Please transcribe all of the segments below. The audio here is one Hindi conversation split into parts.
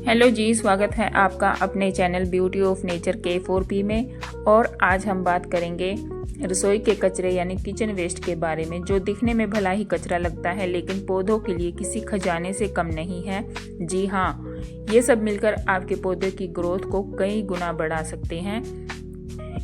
हेलो जी, स्वागत है आपका अपने channel beauty of nature K4P में। और आज हम बात करेंगे रसोई के कचरे यानी किचन वेस्ट के बारे में, जो दिखने में भला ही कचरा लगता है लेकिन पौधों के लिए किसी खजाने से कम नहीं है। जी हाँ, ये सब मिलकर आपके पौधे की ग्रोथ को कई गुना बढ़ा सकते हैं।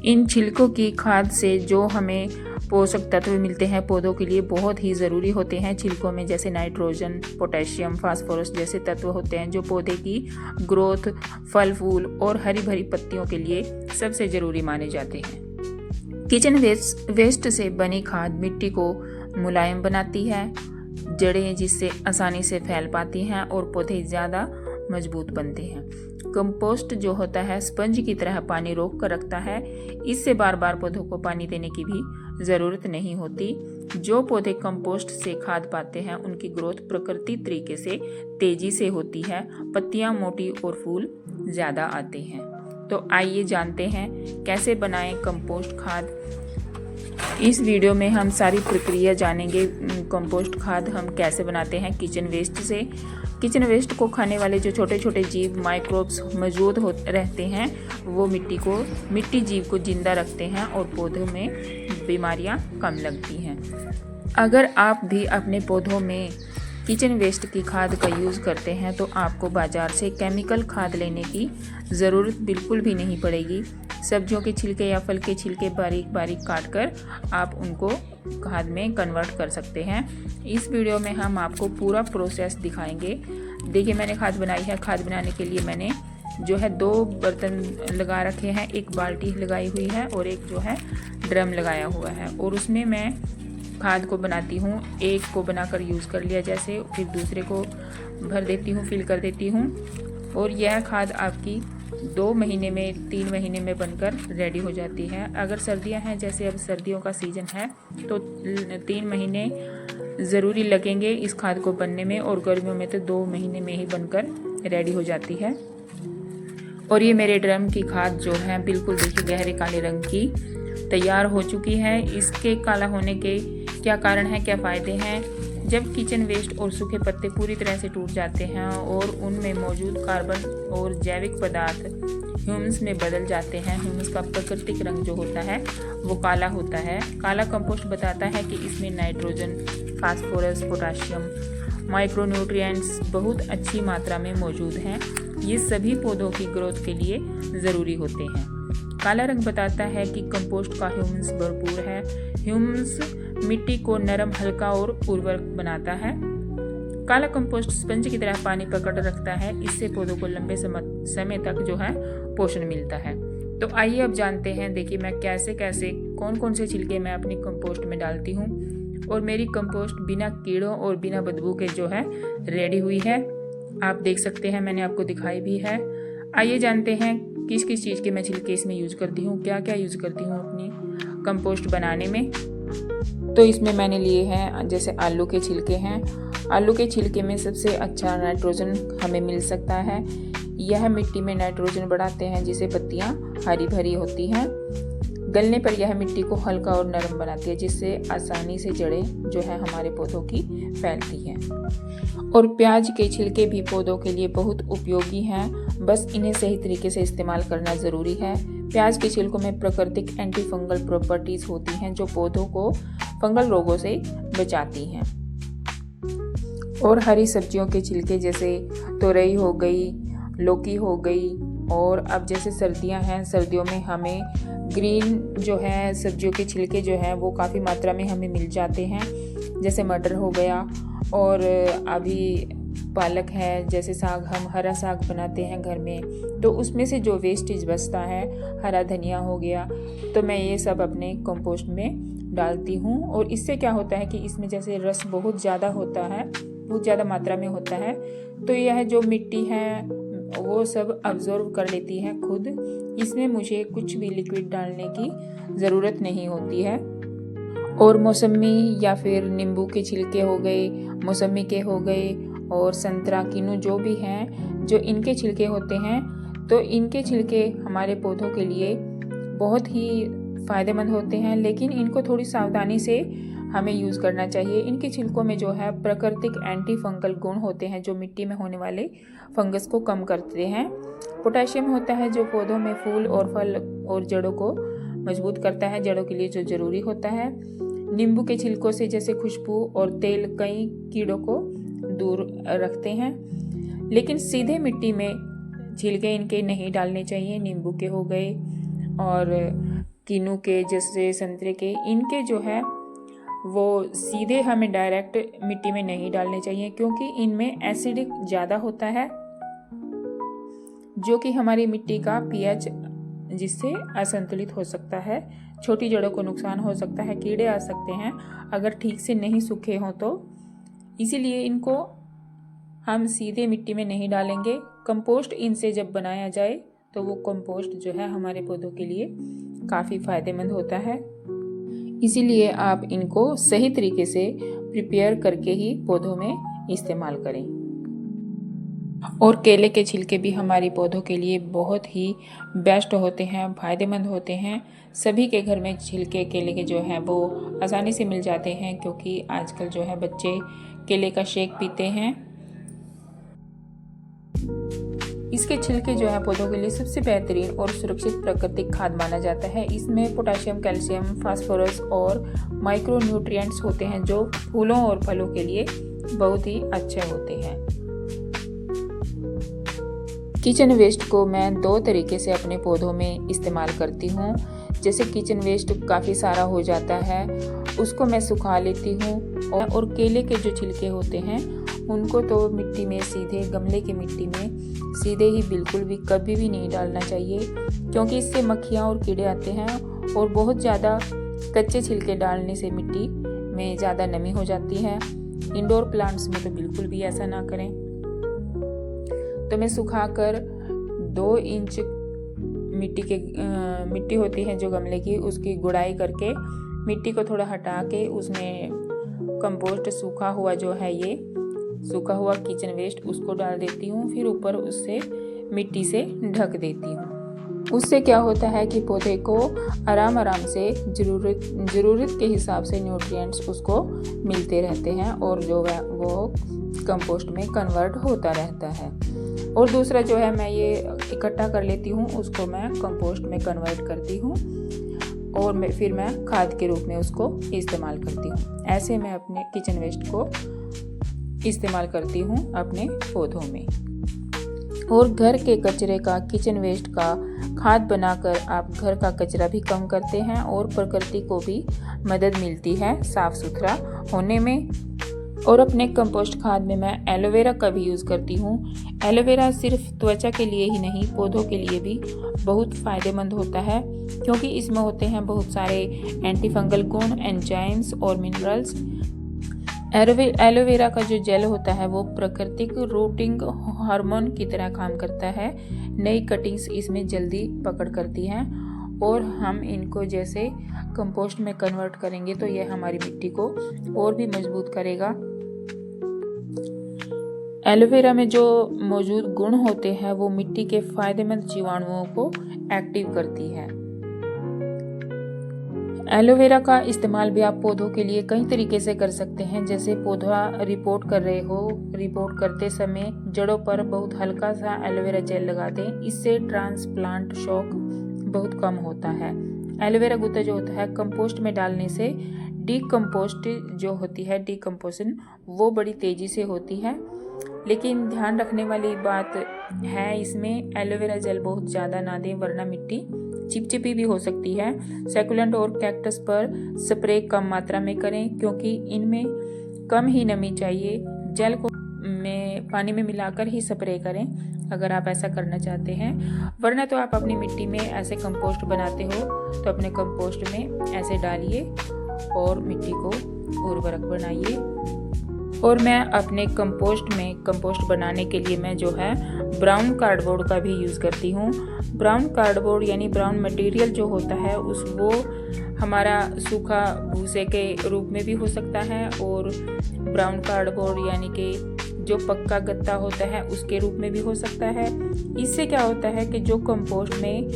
इन छिलकों की खाद से जो हमें पोषक तत्व मिलते हैं पौधों के लिए बहुत ही ज़रूरी होते हैं। छिलकों में जैसे नाइट्रोजन, पोटेशियम, फास्फोरस जैसे तत्व होते हैं जो पौधे की ग्रोथ, फल फूल और हरी भरी पत्तियों के लिए सबसे ज़रूरी माने जाते हैं। किचन वेस्ट से बनी खाद मिट्टी को मुलायम बनाती है, जड़ें जिससे आसानी से फैल पाती हैं और पौधे ज़्यादा मजबूत बनते हैं। कंपोस्ट जो होता है स्पंज की तरह पानी रोक कर रखता है, इससे बार बार पौधों को पानी देने की भी ज़रूरत नहीं होती। जो पौधे कंपोस्ट से खाद पाते हैं उनकी ग्रोथ प्राकृतिक तरीके से तेजी से होती है, पत्तियां मोटी और फूल ज़्यादा आते हैं। तो आइए जानते हैं कैसे बनाएं कंपोस्ट खाद। इस वीडियो में हम सारी प्रक्रिया जानेंगे। कंपोस्ट खाद हम कैसे बनाते हैं किचन वेस्ट से। किचन वेस्ट को खाने वाले जो छोटे छोटे जीव माइक्रोब्स मौजूद रहते हैं वो मिट्टी जीव को जिंदा रखते हैं और पौधों में बीमारियां कम लगती हैं। अगर आप भी अपने पौधों में किचन वेस्ट की खाद का यूज़ करते हैं तो आपको बाज़ार से केमिकल खाद लेने की ज़रूरत बिल्कुल भी नहीं पड़ेगी। सब्जियों के छिलके या फल के छिलके बारीक बारीक काट कर आप उनको खाद में कन्वर्ट कर सकते हैं। इस वीडियो में हम आपको पूरा प्रोसेस दिखाएंगे। देखिए, मैंने खाद बनाई है। खाद बनाने के लिए मैंने जो है 2 बर्तन लगा रखे हैं, एक बाल्टी लगाई हुई है और एक जो है ड्रम लगाया हुआ है। और उसमें मैं खाद को बनाती हूँ। एक को बनाकर यूज़ कर लिया जैसे, फिर दूसरे को भर देती हूँ, फिल कर देती हूँ। और यह खाद आपकी 2 महीने में 3 महीने में बनकर रेडी हो जाती है। अगर सर्दियां हैं, जैसे अब सर्दियों का सीज़न है, तो 3 महीने ज़रूरी लगेंगे इस खाद को बनने में, और गर्मियों में तो 2 महीने में ही बनकर रेडी हो जाती है। और ये मेरे ड्रम की खाद जो है बिल्कुल देखिए गहरे काले रंग की तैयार हो चुकी है। इसके काला होने के क्या कारण है, क्या फ़ायदे हैं? जब किचन वेस्ट और सूखे पत्ते पूरी तरह से टूट जाते हैं और उनमें मौजूद कार्बन और जैविक पदार्थ ह्यूमस में बदल जाते हैं। ह्यूमस का प्राकृतिक रंग जो होता है वो काला होता है। काला कंपोस्ट बताता है कि इसमें नाइट्रोजन, फास्फोरस, पोटेशियम, माइक्रोन्यूट्रिएंट्स बहुत अच्छी मात्रा में मौजूद हैं। ये सभी पौधों की ग्रोथ के लिए ज़रूरी होते हैं। काला रंग बताता है कि कंपोस्ट का ह्यूमस भरपूर है। ह्यूमस मिट्टी को नरम, हल्का और उर्वरक बनाता है। काला कंपोस्ट स्पंज की तरह पानी पकड़ रखता है, इससे पौधों को लंबे समय तक जो है पोषण मिलता है। तो आइए अब जानते हैं। देखिए, मैं कैसे कैसे कौन कौन से छिलके मैं अपनी कंपोस्ट में डालती हूँ। और मेरी कंपोस्ट बिना कीड़ों और बिना बदबू के जो है रेडी हुई है। आप देख सकते हैं, मैंने आपको दिखाई भी है। आइए जानते हैं किस किस चीज़ के मैं छिलके इसमें यूज़ करती हूँ, क्या क्या यूज़ करती हूँ अपनी कंपोस्ट बनाने में। तो इसमें मैंने लिए हैं, जैसे आलू के छिलके हैं। आलू के छिलके में सबसे अच्छा नाइट्रोजन हमें मिल सकता है। यह मिट्टी में नाइट्रोजन बढ़ाते हैं, जिससे पत्तियां हरी भरी होती हैं। गलने पर यह मिट्टी को हल्का और नरम बनाती है, जिससे आसानी से जड़ें जो है हमारे पौधों की फैलती हैं। और प्याज के छिलके भी पौधों के लिए बहुत उपयोगी हैं, बस इन्हें सही तरीके से इस्तेमाल करना ज़रूरी है। प्याज के छिलकों में प्राकृतिक एंटी फंगल प्रॉपर्टीज़ होती हैं जो पौधों को फंगल रोगों से बचाती हैं। और हरी सब्जियों के छिलके जैसे तोरई हो गई, लौकी हो गई, और अब जैसे सर्दियां हैं, सर्दियों में हमें ग्रीन जो है सब्जियों के छिलके जो हैं वो काफ़ी मात्रा में हमें मिल जाते हैं। जैसे मटर हो गया, और अभी पालक है, जैसे साग, हम हरा साग बनाते हैं घर में, तो उसमें से जो वेस्टेज बचता है, हरा धनिया हो गया, तो मैं ये सब अपने कंपोस्ट में डालती हूँ। और इससे क्या होता है कि इसमें जैसे रस बहुत ज़्यादा होता है, बहुत ज़्यादा मात्रा में होता है, तो यह जो मिट्टी है वो सब अब्जॉर्ब कर लेती है खुद। इसमें मुझे कुछ भी लिक्विड डालने की ज़रूरत नहीं होती है। और मौसमी या फिर नींबू के छिलके हो गए, मौसमी के हो गए, और संतरा, किन्नू जो भी हैं, जो इनके छिलके होते हैं, तो इनके छिलके हमारे पौधों के लिए बहुत ही फ़ायदेमंद होते हैं। लेकिन इनको थोड़ी सावधानी से हमें यूज़ करना चाहिए। इनके छिलकों में जो है प्राकृतिक एंटी फंगल गुण होते हैं जो मिट्टी में होने वाले फंगस को कम करते हैं। पोटेशियम होता है जो पौधों में फूल और फल और जड़ों को मजबूत करता है, जड़ों के लिए जो जरूरी होता है। नींबू के छिलकों से जैसे खुशबू और तेल कई कीड़ों को दूर रखते हैं। लेकिन सीधे मिट्टी में छिलके इनके नहीं डालने चाहिए। नींबू के हो गए और किन्नू के जैसे संतरे के, इनके जो है वो सीधे हमें डायरेक्ट मिट्टी में नहीं डालने चाहिए क्योंकि इनमें एसिडिक ज़्यादा होता है जो कि हमारी मिट्टी का पीएच जिससे असंतुलित हो सकता है। छोटी जड़ों को नुकसान हो सकता है, कीड़े आ सकते हैं अगर ठीक से नहीं सूखे हों तो। इसीलिए इनको हम सीधे मिट्टी में नहीं डालेंगे। कंपोस्ट इनसे जब बनाया जाए तो वो कंपोस्ट जो है हमारे पौधों के लिए काफ़ी फायदेमंद होता है। इसीलिए आप इनको सही तरीके से प्रिपेयर करके ही पौधों में इस्तेमाल करें। और केले के छिलके भी हमारी पौधों के लिए बहुत ही बेस्ट होते हैं, फायदेमंद होते हैं। सभी के घर में छिलके केले के जो हैं वो आसानी से मिल जाते हैं क्योंकि आजकल जो है बच्चे केले का शेक पीते हैं। इसके छिलके जो है पौधों के लिए सबसे बेहतरीन और सुरक्षित प्राकृतिक खाद माना जाता है। इसमें पोटेशियम, कैल्शियम, फास्फोरस और माइक्रो न्यूट्रिएंट्स होते हैं जो फूलों और फलों के लिए बहुत ही अच्छे होते हैं। किचन वेस्ट को मैं 2 तरीके से अपने पौधों में इस्तेमाल करती हूँ। जैसे किचन वेस्ट काफ़ी सारा हो जाता है उसको मैं सुखा लेती हूँ और केले के जो छिलके होते हैं उनको तो मिट्टी में सीधे, गमले की मिट्टी में सीधे ही बिल्कुल भी कभी भी नहीं डालना चाहिए क्योंकि इससे मक्खियाँ और कीड़े आते हैं। और बहुत ज़्यादा कच्चे छिलके डालने से मिट्टी में ज़्यादा नमी हो जाती है। इंडोर प्लांट्स में तो बिल्कुल भी ऐसा ना करें। तो मैं सुखाकर 2 इंच मिट्टी होती है जो गमले की, उसकी गुड़ाई करके मिट्टी को थोड़ा हटा के उसमें कंपोस्ट सूखा हुआ जो है ये सूखा हुआ किचन वेस्ट उसको डाल देती हूँ। फिर ऊपर उससे मिट्टी से ढक देती हूँ। उससे क्या होता है कि पौधे को आराम से ज़रूरत के हिसाब से न्यूट्रिएंट्स उसको मिलते रहते हैं और जो है वो कंपोस्ट में कन्वर्ट होता रहता है। और दूसरा जो है मैं ये इकट्ठा कर लेती हूँ, उसको मैं कंपोस्ट में कन्वर्ट करती हूँ और फिर मैं खाद के रूप में उसको इस्तेमाल करती हूँ। ऐसे मैं अपने किचन वेस्ट को इस्तेमाल करती हूँ अपने पौधों में। और घर के कचरे का, किचन वेस्ट का खाद बनाकर आप घर का कचरा भी कम करते हैं और प्रकृति को भी मदद मिलती है साफ सुथरा होने में। और अपने कंपोस्ट खाद में मैं एलोवेरा का भी यूज़ करती हूँ। एलोवेरा सिर्फ त्वचा के लिए ही नहीं, पौधों के लिए भी बहुत फ़ायदेमंद होता है क्योंकि इसमें होते हैं बहुत सारे एंटी फंगल गुण, एंजाइम्स और मिनरल्स। एलोवेरा का जो जेल होता है वो प्राकृतिक रूटिंग हार्मोन की तरह काम करता है। नई कटिंग्स इसमें जल्दी पकड़ करती हैं और हम इनको जैसे कंपोस्ट में कन्वर्ट करेंगे तो यह हमारी मिट्टी को और भी मजबूत करेगा। एलोवेरा में जो मौजूद गुण होते हैं वो मिट्टी के फायदेमंद जीवाणुओं को एक्टिव करती है। एलोवेरा का इस्तेमाल भी आप पौधों के लिए कई तरीके से कर सकते हैं। जैसे पौधा रिपोर्ट कर रहे हो, रिपोर्ट करते समय जड़ों पर बहुत हल्का सा एलोवेरा जेल लगा दें, इससे ट्रांसप्लांट शॉक बहुत कम होता है। एलोवेरा गुदा जो होता है कंपोस्ट में डालने से डीकम्पोस्ट जो होती है, डीकम्पोजिशन वो बड़ी तेज़ी से होती है। लेकिन ध्यान रखने वाली बात है इसमें एलोवेरा जेल बहुत ज़्यादा ना दें वरना मिट्टी चिपचिपी भी हो सकती है। सैकुलेंट और कैक्टस पर स्प्रे कम मात्रा में करें क्योंकि इनमें कम ही नमी चाहिए। जेल को पानी में मिलाकर ही स्प्रे करें अगर आप ऐसा करना चाहते हैं, वरना तो आप अपनी मिट्टी में ऐसे कंपोस्ट बनाते हो तो अपने कंपोस्ट में ऐसे डालिए और मिट्टी को उर्वरक बनाइए। और मैं अपने कंपोस्ट बनाने के लिए मैं जो है ब्राउन कार्डबोर्ड का भी यूज़ करती हूँ। ब्राउन कार्डबोर्ड यानी ब्राउन मटेरियल जो होता है वो हमारा सूखा भूसे के रूप में भी हो सकता है और ब्राउन कार्डबोर्ड यानी कि जो पक्का गत्ता होता है उसके रूप में भी हो सकता है। इससे क्या होता है कि जो कंपोस्ट में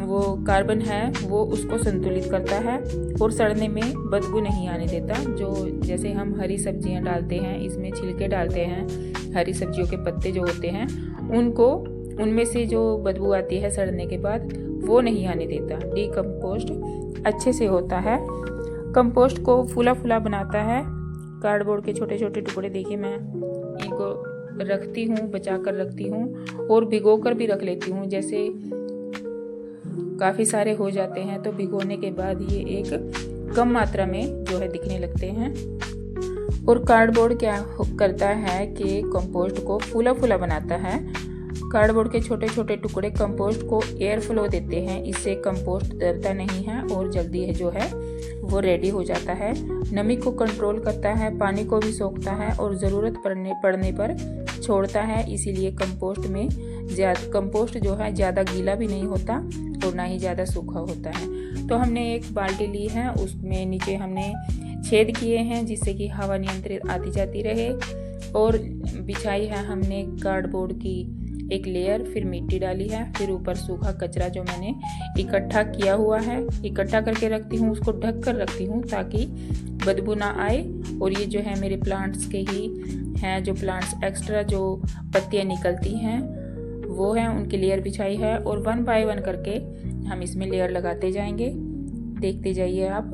वो कार्बन है वो उसको संतुलित करता है और सड़ने में बदबू नहीं आने देता। जो जैसे हम हरी सब्जियां डालते हैं, इसमें छिलके डालते हैं, हरी सब्जियों के पत्ते जो होते हैं उनको, उनमें से जो बदबू आती है सड़ने के बाद वो नहीं आने देता। डीकम्पोस्ट अच्छे से होता है। कंपोस्ट को फूला फूला बनाता है। कार्डबोर्ड के छोटे छोटे टुकड़े देखिए, मैं इनको रखती हूँ, बचा कर रखती हूँ और भिगो कर भी रख लेती हूँ। जैसे काफ़ी सारे हो जाते हैं तो भिगोने के बाद ये एक कम मात्रा में जो है दिखने लगते हैं। और कार्डबोर्ड क्या करता है कि कंपोस्ट को फूला फूला बनाता है। कार्डबोर्ड के छोटे छोटे टुकड़े कंपोस्ट को एयर फ्लो देते हैं, इससे कंपोस्ट दबता नहीं है और जल्दी जो है वो रेडी हो जाता है। नमी को कंट्रोल करता है, पानी को भी सोखता है और ज़रूरत पड़ने पर छोड़ता है। इसीलिए कंपोस्ट जो है ज़्यादा गीला भी नहीं होता और ना ही ज़्यादा सूखा होता है। तो हमने एक बाल्टी ली है, उसमें नीचे हमने छेद किए हैं जिससे कि हवा नियंत्रित आती जाती रहे, और बिछाई है हमने कार्डबोर्ड की एक लेयर, फिर मिट्टी डाली है, फिर ऊपर सूखा कचरा जो मैंने इकट्ठा किया हुआ है, इकट्ठा करके रखती हूँ, उसको ढक कर रखती हूँ ताकि बदबू ना आए। और ये जो है मेरे प्लांट्स के ही हैं, जो प्लांट्स एक्स्ट्रा जो पत्तियाँ निकलती हैं वो हैं, उनकी लेयर बिछाई है। और 1 बाय 1 करके हम इसमें लेयर लगाते जाएंगे, देखते जाइए आप।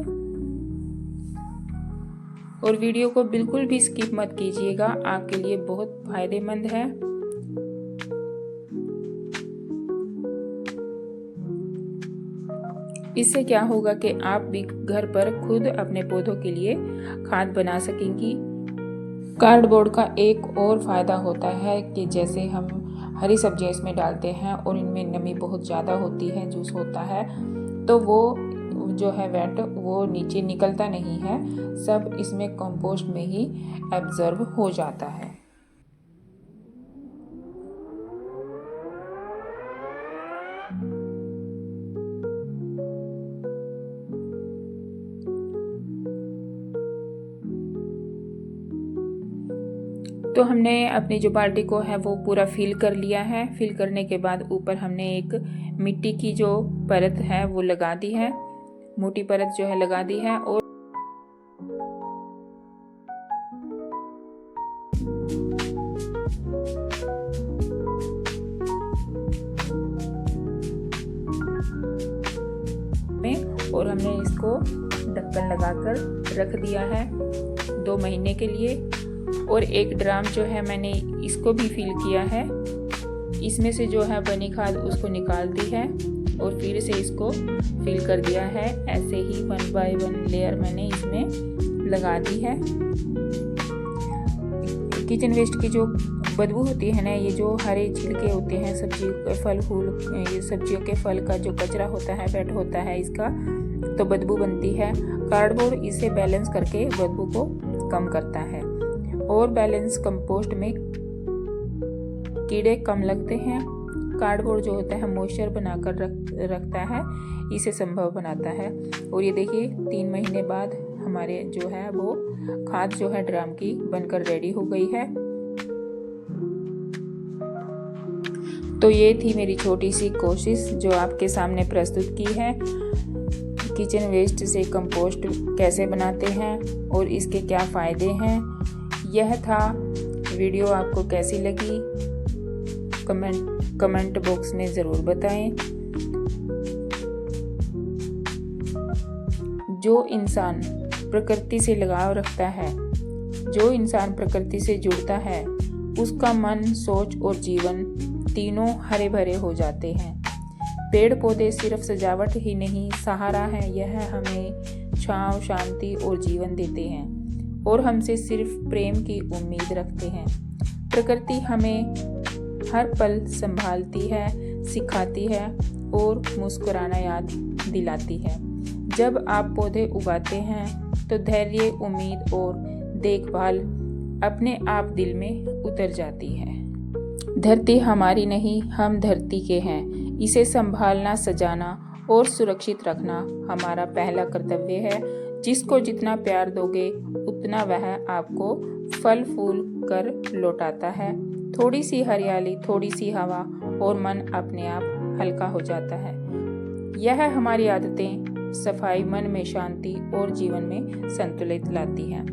और वीडियो को बिल्कुल भी स्किप मत कीजिएगा, आपके लिए बहुत फायदेमंद है। इससे क्या होगा कि आप भी घर पर खुद अपने पौधों के लिए खाद बना सकेंगी। कार्डबोर्ड का एक और फायदा होता है कि जैसे हम हरी सब्जियां इसमें डालते हैं और इनमें नमी बहुत ज़्यादा होती है, जूस होता है, तो वो जो है वेट वो नीचे निकलता नहीं है, सब इसमें कंपोस्ट में ही एब्जॉर्ब हो जाता है। तो हमने अपनी जो बाल्टी को है वो पूरा फिल कर लिया है। फिल करने के बाद ऊपर हमने एक मिट्टी की जो परत है वो लगा दी है, मोटी परत जो है लगा दी है। और हमने इसको ढक्कन लगाकर रख दिया है 2 महीने के लिए। और एक ड्राम जो है मैंने इसको भी फिल किया है, इसमें से जो है बनी खाद उसको निकाल दी है और फिर से इसको फिल कर दिया है। ऐसे ही 1 बाय 1 लेयर मैंने इसमें लगा दी है। किचन वेस्ट की जो बदबू होती है ना, ये जो हरे छिलके होते हैं सब्जियों के फल फूल, ये सब्जियों के फल का जो कचरा होता है, वेट होता है इसका, तो बदबू बनती है। कार्डबोर्ड इसे बैलेंस करके बदबू को कम करता है और बैलेंस कंपोस्ट में कीड़े कम लगते हैं। कार्डबोर्ड जो होता है मॉइस्चर बनाकर रखता है, इसे संभव बनाता है। और ये देखिए 3 महीने बाद हमारे जो है वो खाद जो है ड्राम की बनकर रेडी हो गई है। तो ये थी मेरी छोटी सी कोशिश जो आपके सामने प्रस्तुत की है। किचन वेस्ट से कंपोस्ट कैसे बनाते हैं और इसके क्या फ़ायदे हैं, यह था। वीडियो आपको कैसी लगी कमेंट बॉक्स में ज़रूर बताएं। जो इंसान प्रकृति से लगाव रखता है, जो इंसान प्रकृति से जुड़ता है, उसका मन, सोच और जीवन तीनों हरे भरे हो जाते हैं। पेड़ पौधे सिर्फ सजावट ही नहीं, सहारा है। यह हमें छांव, शांति और जीवन देते हैं और हमसे सिर्फ प्रेम की उम्मीद रखते हैं। प्रकृति हमें हर पल संभालती है, सिखाती है और मुस्कुराना याद दिलाती है। जब आप पौधे उगाते हैं तो धैर्य, उम्मीद और देखभाल अपने आप दिल में उतर जाती है। धरती हमारी नहीं, हम धरती के हैं। इसे संभालना, सजाना और सुरक्षित रखना हमारा पहला कर्तव्य है। जिसको जितना प्यार दोगे उतना वह आपको फल फूल कर लौटाता है। थोड़ी सी हरियाली, थोड़ी सी हवा और मन अपने आप हल्का हो जाता है। यह हमारी आदतें सफाई, मन में शांति और जीवन में संतुलित लाती हैं।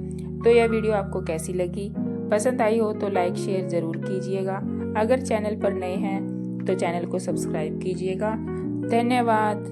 तो यह वीडियो आपको कैसी लगी? पसंद आई हो तो लाइक शेयर ज़रूर कीजिएगा। अगर चैनल पर नए हैं तो चैनल को सब्सक्राइब कीजिएगा। धन्यवाद।